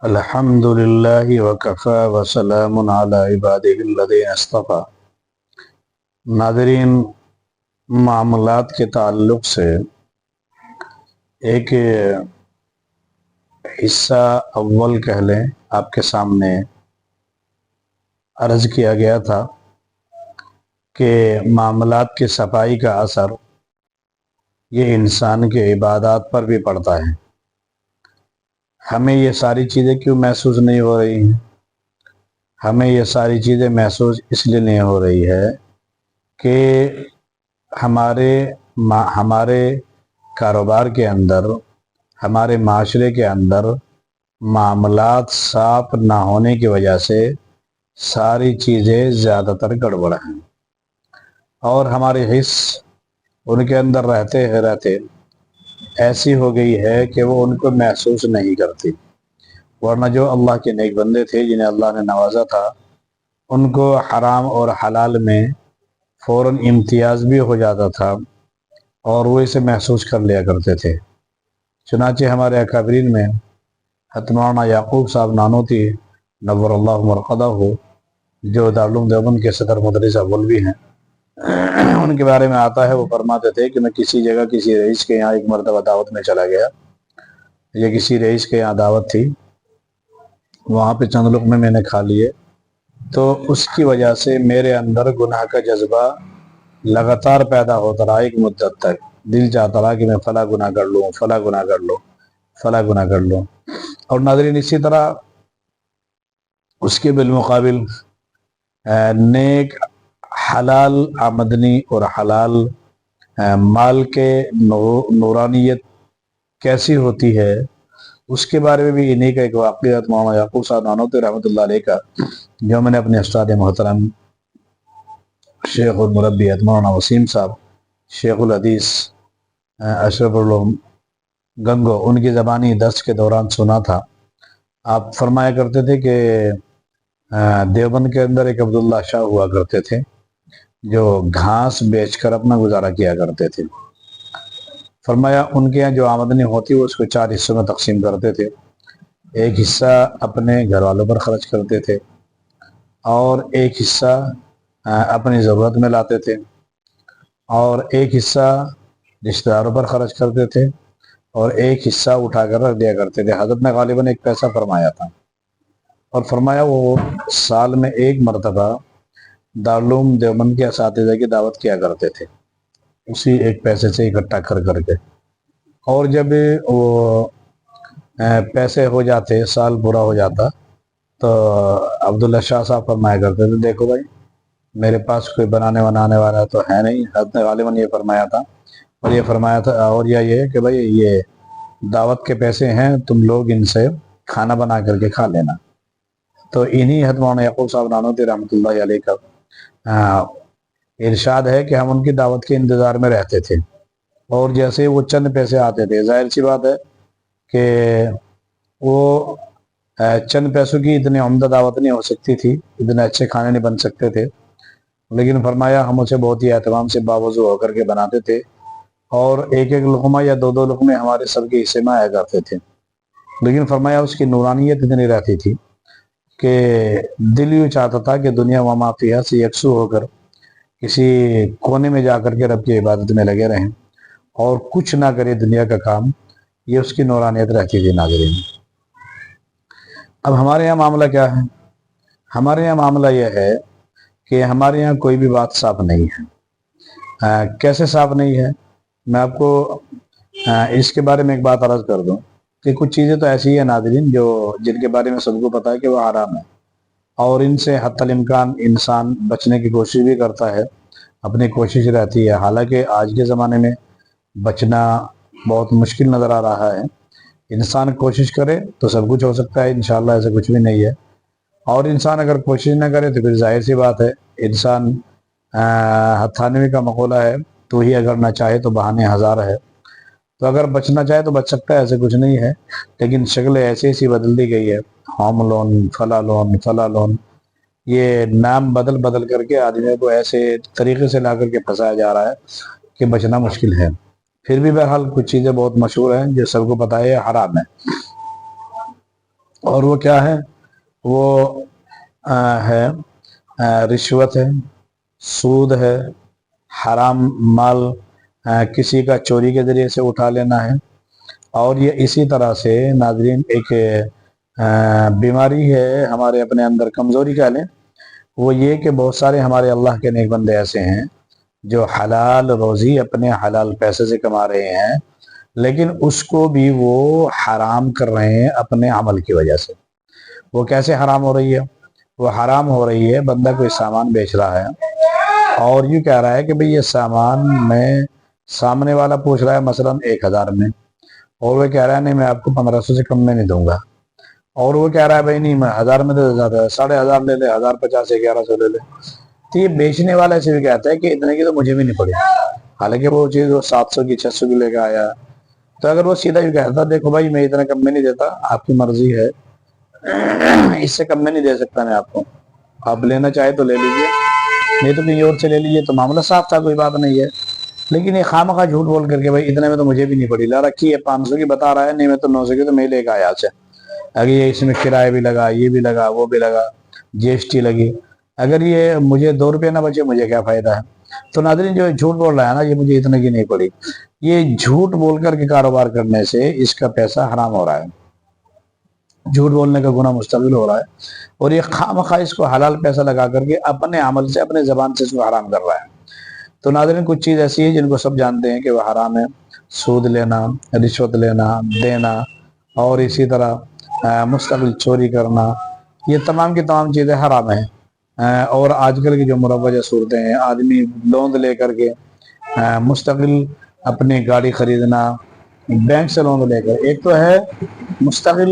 الحمد للہ وکفی وسلام علی عبادہ الذین اصطفی۔ ناظرین، معاملات کے تعلق سے ایک حصہ اول کہہ لیں آپ کے سامنے عرض کیا گیا تھا کہ معاملات کی صفائی کا اثر یہ انسان کے عبادات پر بھی پڑتا ہے۔ ہمیں یہ ساری چیزیں کیوں محسوس نہیں ہو رہی ہیں؟ ہمیں یہ ساری چیزیں محسوس اس لیے نہیں ہو رہی ہے کہ ہمارے کاروبار کے اندر، ہمارے معاشرے کے اندر معاملات صاف نہ ہونے کی وجہ سے ساری چیزیں زیادہ تر گڑبڑ ہیں، اور ہمارے حص ان کے اندر رہتے ایسی ہو گئی ہے کہ وہ ان کو محسوس نہیں کرتی۔ ورنہ جو اللہ کے نیک بندے تھے جنہیں اللہ نے نوازا تھا، ان کو حرام اور حلال میں فوراً امتیاز بھی ہو جاتا تھا اور وہ اسے محسوس کر لیا کرتے تھے۔ چنانچہ ہمارے اکابرین میں حضرت مولانا یعقوب صاحب نانوتی نور اللہ مرقدہ ہو، جو دارالعلوم دیوبند کے صدر مدرس اول بھی ہیں، ان کے بارے میں آتا ہے، وہ فرماتے تھے کہ میں کسی جگہ کسی رئیس کے یہاں ایک مرتبہ دعوت میں چلا گیا، یہ کسی رئیس کے یہاں دعوت تھی، وہاں پہ چند لقمے میں نے کھا لیے، تو اس کی وجہ سے میرے اندر گناہ کا جذبہ لگاتار پیدا ہوتا رہا۔ ایک مدت تک دل چاہتا رہا کہ میں فلاں گناہ کر لوں، فلاں گناہ کر لوں، فلاں گناہ کر لوں۔ اور ناظرین، اسی طرح اس کے بالمقابل نیک حلال آمدنی اور حلال مال کے نورانیت کیسی ہوتی ہے، اس کے بارے میں بھی انہیں کا ایک واقعہ مولانا یعقوب صاحب نانوتی رحمۃ اللہ علیہ کا، جو میں نے اپنے استاد محترم شیخ المربی مولانا وسیم صاحب، شیخ الحدیث اشرف العلوم گنگو، ان کی زبانی درس کے دوران سنا تھا۔ آپ فرمایا کرتے تھے کہ دیوبند کے اندر ایک عبداللہ شاہ ہوا کرتے تھے، جو گھاس بیچ کر اپنا گزارا کیا کرتے تھے۔ فرمایا ان کے یہاں جو آمدنی ہوتی وہ اس کو 4 حصوں میں تقسیم کرتے تھے۔ ایک حصہ اپنے گھر والوں پر خرچ کرتے تھے، اور ایک حصہ اپنی ضرورت میں لاتے تھے، اور ایک حصہ رشتہ داروں پر خرچ کرتے تھے، اور ایک حصہ اٹھا کر رکھ دیا کرتے تھے۔ حضرت نے غالباً ایک پیسہ فرمایا تھا، اور فرمایا وہ سال میں ایک مرتبہ دارالعلوم دیوبند کے اساتذہ کی دعوت کیا کرتے تھے، اسی ایک پیسے سے اکٹھا کر کے۔ اور جب وہ پیسے ہو جاتے، سال پورا ہو جاتا، تو عبداللہ شاہ صاحب فرمایا کرتے تھے، دیکھو بھائی، میرے پاس کوئی بنانے والا تو ہے نہیں۔ حضرت نے غالباً یہ فرمایا تھا، اور یہ فرمایا تھا، اور یہ کہ بھائی یہ دعوت کے پیسے ہیں، تم لوگ ان سے کھانا بنا کر کے کھا لینا۔ تو انہی حضرت مولانا یعقوب صاحب نانوتی رحمۃ اللہ علیہ کا ارشاد ہے کہ ہم ان کی دعوت کے انتظار میں رہتے تھے، اور جیسے وہ چند پیسے آتے تھے، ظاہر سی بات ہے کہ وہ چند پیسوں کی اتنی عمدہ دعوت نہیں ہو سکتی تھی، اتنے اچھے کھانے نہیں بن سکتے تھے، لیکن فرمایا ہم اسے بہت ہی اہتمام سے باوضو ہو کر کے بناتے تھے، اور ایک ایک لقمہ یا دو لقمے ہمارے سب کے حصے میں آیا کرتے تھے۔ لیکن فرمایا اس کی نورانیت اتنی رہتی تھی کہ دل یوں چاہتا تھا کہ دنیا و ما فیہا سے یکسو ہو کر کسی کونے میں جا کر کے رب کی عبادت میں لگے رہیں، اور کچھ نہ کرے دنیا کا کام۔ یہ اس کی نورانیت رہتی تھی۔ ناظرین، اب ہمارے یہاں معاملہ کیا ہے؟ ہمارے یہاں معاملہ یہ ہے کہ ہمارے یہاں کوئی بھی بات صاف نہیں ہے۔ کیسے صاف نہیں ہے؟ میں آپ کو اس کے بارے میں ایک بات عرض کر دوں کہ کچھ چیزیں تو ایسی ہیں ناظرین جن کے بارے میں سب کو پتہ ہے کہ وہ حرام ہے، اور ان سے حتی الامکان انسان بچنے کی کوشش بھی کرتا ہے، اپنی کوشش رہتی ہے۔ حالانکہ آج کے زمانے میں بچنا بہت مشکل نظر آ رہا ہے۔ انسان کوشش کرے تو سب کچھ ہو سکتا ہے، انشاءاللہ ایسا کچھ بھی نہیں ہے۔ اور انسان اگر کوشش نہ کرے تو پھر ظاہر سی بات ہے، انسان ہتھانوی کا مقولہ ہے، تو ہی اگر نہ چاہے تو بہانے ہزار ہے۔ تو اگر بچنا چاہے تو بچ سکتا ہے، ایسے کچھ نہیں ہے، لیکن شکلیں ایسی بدل دی گئی ہے، ہوم لون، فلاں لون، یہ نام بدل کر کے آدمیوں کو ایسے طریقے سے لا کر کے پھنسایا جا رہا ہے کہ بچنا مشکل ہے۔ پھر بھی بہرحال کچھ چیزیں بہت مشہور ہیں جو سب کو پتہ ہے حرام ہے۔ اور وہ کیا ہے؟ وہ ہے رشوت ہے، سود ہے، حرام مال کسی کا چوری کے ذریعے سے اٹھا لینا ہے۔ اور یہ اسی طرح سے ناظرین ایک بیماری ہے ہمارے اپنے اندر، کمزوری کہہ لیں، وہ یہ کہ بہت سارے ہمارے اللہ کے نیک بندے ایسے ہیں جو حلال روزی اپنے حلال پیسے سے کما رہے ہیں، لیکن اس کو بھی وہ حرام کر رہے ہیں اپنے عمل کی وجہ سے۔ وہ کیسے حرام ہو رہی ہے؟ وہ حرام ہو رہی ہے، بندہ کوئی سامان بیچ رہا ہے اور یوں کہہ رہا ہے کہ بھئی یہ سامان میں، سامنے والا پوچھ رہا ہے مثلا 1000 میں، اور وہ کہہ رہا ہے نہیں میں آپ کو 1500 سے کم میں نہیں دوں گا، اور وہ کہہ رہا ہے بھائی نہیں میں 1000 میں تو زیادہ ہے، 1500 لے لے، 1050 1100 لے لے۔ تو یہ بیچنے والا سے بھی کہتا ہے کہ اتنے کی تو مجھے بھی نہیں پڑی، حالانکہ وہ چیز وہ 700 کی 600 کی لے کے آیا ہے۔ تو اگر وہ سیدھا یہ کہتا دیکھو بھائی میں اتنا کم میں نہیں دیتا، آپ کی مرضی ہے، اس سے کم میں نہیں دے سکتا میں آپ کو، آپ لینا چاہے تو لے لیجئے، نہیں تو کہیں اور سے لے لیجئے، تو معاملہ صاف تھا، کوئی بات نہیں ہے۔ لیکن یہ خواہ جھوٹ بول کر کے بھائی اتنے میں تو مجھے بھی نہیں پڑی، لا رکھی ہے 500 کی بتا رہا ہے، نہیں میں تو 900 کی تو میں لے کے آیا سے، اگر یہ اس میں کرایہ بھی لگا، یہ بھی لگا، وہ بھی لگا، جی ایس ٹی لگی، اگر یہ مجھے 2 روپے نہ بچے مجھے کیا فائدہ ہے؟ تو ناظرین جو جھوٹ بول رہا ہے نا، یہ مجھے اتنے کی نہیں پڑی، یہ جھوٹ بول کر کے کاروبار کرنے سے اس کا پیسہ حرام ہو رہا ہے، جھوٹ بولنے کا گناہ مستقل ہو رہا ہے، اور یہ خواہ اس کو حلال پیسہ لگا کر کے اپنے عمل سے، اپنے زبان سے اس کو حرام کر رہا ہے۔ تو ناظرین کچھ چیز ایسی ہے جن کو سب جانتے ہیں کہ وہ حرام ہے، سود لینا، رشوت لینا، دینا، اور اسی طرح مستقل چوری کرنا، یہ تمام کی تمام چیزیں حرام ہیں۔ اور آج کل کی جو مروجہ صورتیں ہیں، آدمی لون لے کر کے مستقل اپنی گاڑی خریدنا، بینک سے لون لے کر، ایک تو ہے مستقل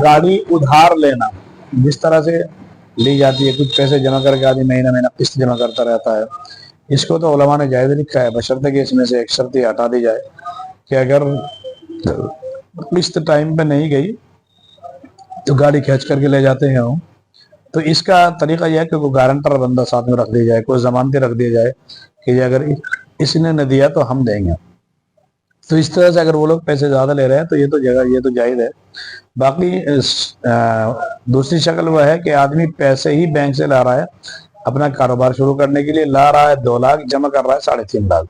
گاڑی ادھار لینا، جس طرح سے لی جاتی ہے، کچھ پیسے جمع کر کے آدمی مہینہ مہینہ قسط جمع کرتا رہتا ہے، اس کو تو علماء نے جائز لکھا ہے، بشرطے کہ اس میں سے ایک شرط یہ ہٹا دی جائے کہ اگر قسط ٹائم پہ نہیں گئی تو گاڑی کھینچ کر کے لے جاتے ہیں وہ۔ تو اس کا طریقہ یہ ہے کہ کوئی گارنٹر بندہ ساتھ میں رکھ دیا جائے، کوئی ضمانتیں رکھ دیا جائے کہ یہ اگر اس نے نہ دیا تو ہم دیں گے۔ تو اس طرح سے اگر وہ لوگ پیسے زیادہ لے رہے ہیں تو یہ تو جائز ہے۔ باقی دوسری شکل وہ ہے کہ آدمی پیسے ہی بینک سے لا رہا ہے، اپنا کاروبار شروع کرنے کے لیے لا رہا ہے، 2 لاکھ جمع کر رہا ہے 3.5 لاکھ،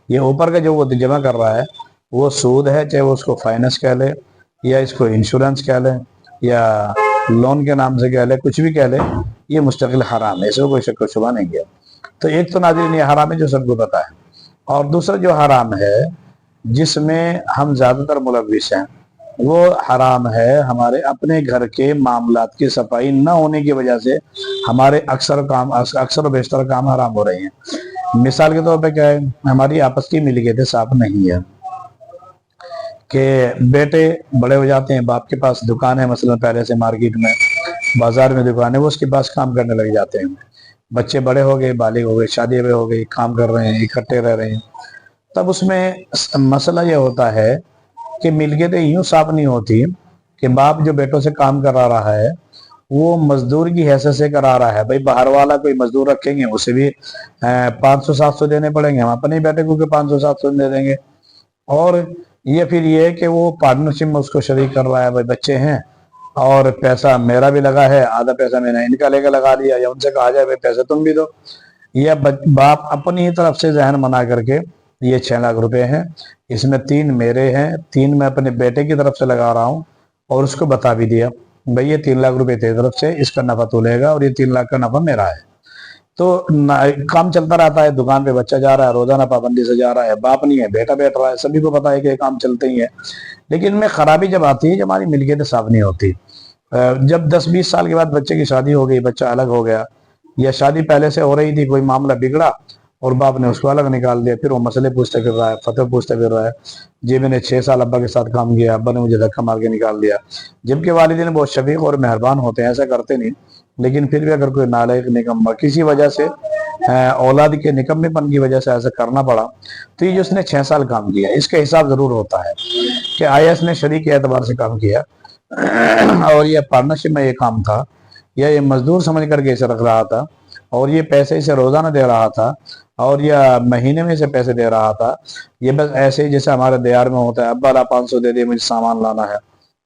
یہ اوپر کا جو وہ جمع کر رہا ہے وہ سود ہے، چاہے وہ اس کو فائننس کہہ لے، یا اس کو انشورنس کہہ لے، یا لون کے نام سے کہہ لے، کچھ بھی کہہ لے، یہ مستقل حرام ہے، اس کو کوئی شک و شبہ نہیں کیا۔ تو ایک تو ناظرین یہ حرام ہے جو سب کو پتہ ہے، اور دوسرا جو حرام ہے جس میں ہم زیادہ تر ملوث ہیں، وہ حرام ہے ہمارے اپنے گھر کے معاملات کی صفائی نہ ہونے کی وجہ سے ہمارے اکثر و بیشتر کام حرام ہو رہے ہیں۔ مثال کے طور پہ کیا ہے، ہماری آپس کی ملکیتیں صاف نہیں ہے، کہ بیٹے بڑے ہو جاتے ہیں، باپ کے پاس دکان ہے مثلا پہلے سے، مارکیٹ میں، بازار میں دکان ہے، وہ اس کے پاس کام کرنے لگ جاتے ہیں، بچے بڑے ہو گئے، بالغ ہو گئے، شادی ہو گئی، کام کر رہے ہیں، اکٹھے رہ رہے ہیں، تب اس میں مسئلہ یہ ہوتا ہے کہ ملکیتیں یوں صاف نہیں ہوتی کہ باپ جو بیٹوں سے کام کرا رہا ہے وہ مزدور کی حیثیت سے کرا رہا ہے، بھائی باہر والا کوئی مزدور رکھیں گے اسے بھی 500-700 دینے پڑیں گے، ہم اپنے بیٹے کو 500-700 دے دیں گے، اور یہ پھر یہ کہ وہ پارٹنرشپ میں اس کو شریک کر رہا ہے، بھائی بچے ہیں اور پیسہ میرا بھی لگا ہے، آدھا پیسہ میں نے ان کا لے کے لگا لیا، یا ان سے کہا جائے بھائی پیسے تم بھی دو، یا باپ اپنی طرف سے ذہن بنا کر کے یہ 6 لاکھ روپے ہیں، اس میں 3 میرے ہیں، 3 میں اپنے بیٹے کی طرف سے لگا رہا ہوں، اور اس کو بتا بھی دیا بھائی یہ 3 لاکھ روپے تیری طرف سے، اس کا نفع تو لے گا اور یہ 3 لاکھ کا نفع میرا ہے۔ تو کام چلتا رہتا ہے، دکان پہ بچہ جا رہا ہے، روزانہ پابندی سے جا رہا ہے، باپ نہیں ہے بیٹا بیٹھ رہا ہے، سبھی کو پتا ہے کہ یہ کام چلتے ہی ہے، لیکن ان میں خرابی جب آتی ہے جب ہماری ملکیتیں صاف نہیں ہوتی، جب 10-20 سال کے بعد بچے کی شادی ہو گئی، بچہ الگ ہو گیا، یا شادی پہلے سے ہو رہی تھی، کوئی معاملہ بگڑا اور باپ نے اس کو الگ نکال دیا، پھر وہ مسئلے پوچھتے پھر رہا ہے، فتویٰ پوچھتے پھر رہا ہے، جی میں نے 6 سال ابا کے ساتھ کام کیا، ابا نے مجھے دھکا مار کے نکال دیا، جبکہ والدین بہت شفیق اور مہربان ہوتے ہیں، ایسا کرتے نہیں، لیکن پھر بھی اگر کوئی نالائق نکمہ کسی وجہ سے اولاد کے نکمے پن کی وجہ سے ایسا کرنا پڑا، تو یہ جو اس نے 6 سال کام کیا اس کا حساب ضرور ہوتا ہے کہ آیا اس نے شریک کے اعتبار سے کام کیا اور یہ پارٹنرشپ میں یہ کام تھا، یا یہ مزدور سمجھ کر کے اسے رکھ رہا تھا، اور یہ پیسے اسے روزانہ دے رہا تھا، اور یا مہینے میں اسے پیسے دے رہا تھا، یہ بس ایسے ہی جیسے ہمارے دیار میں ہوتا ہے، ابا لا 500 دے دے مجھے سامان لانا ہے،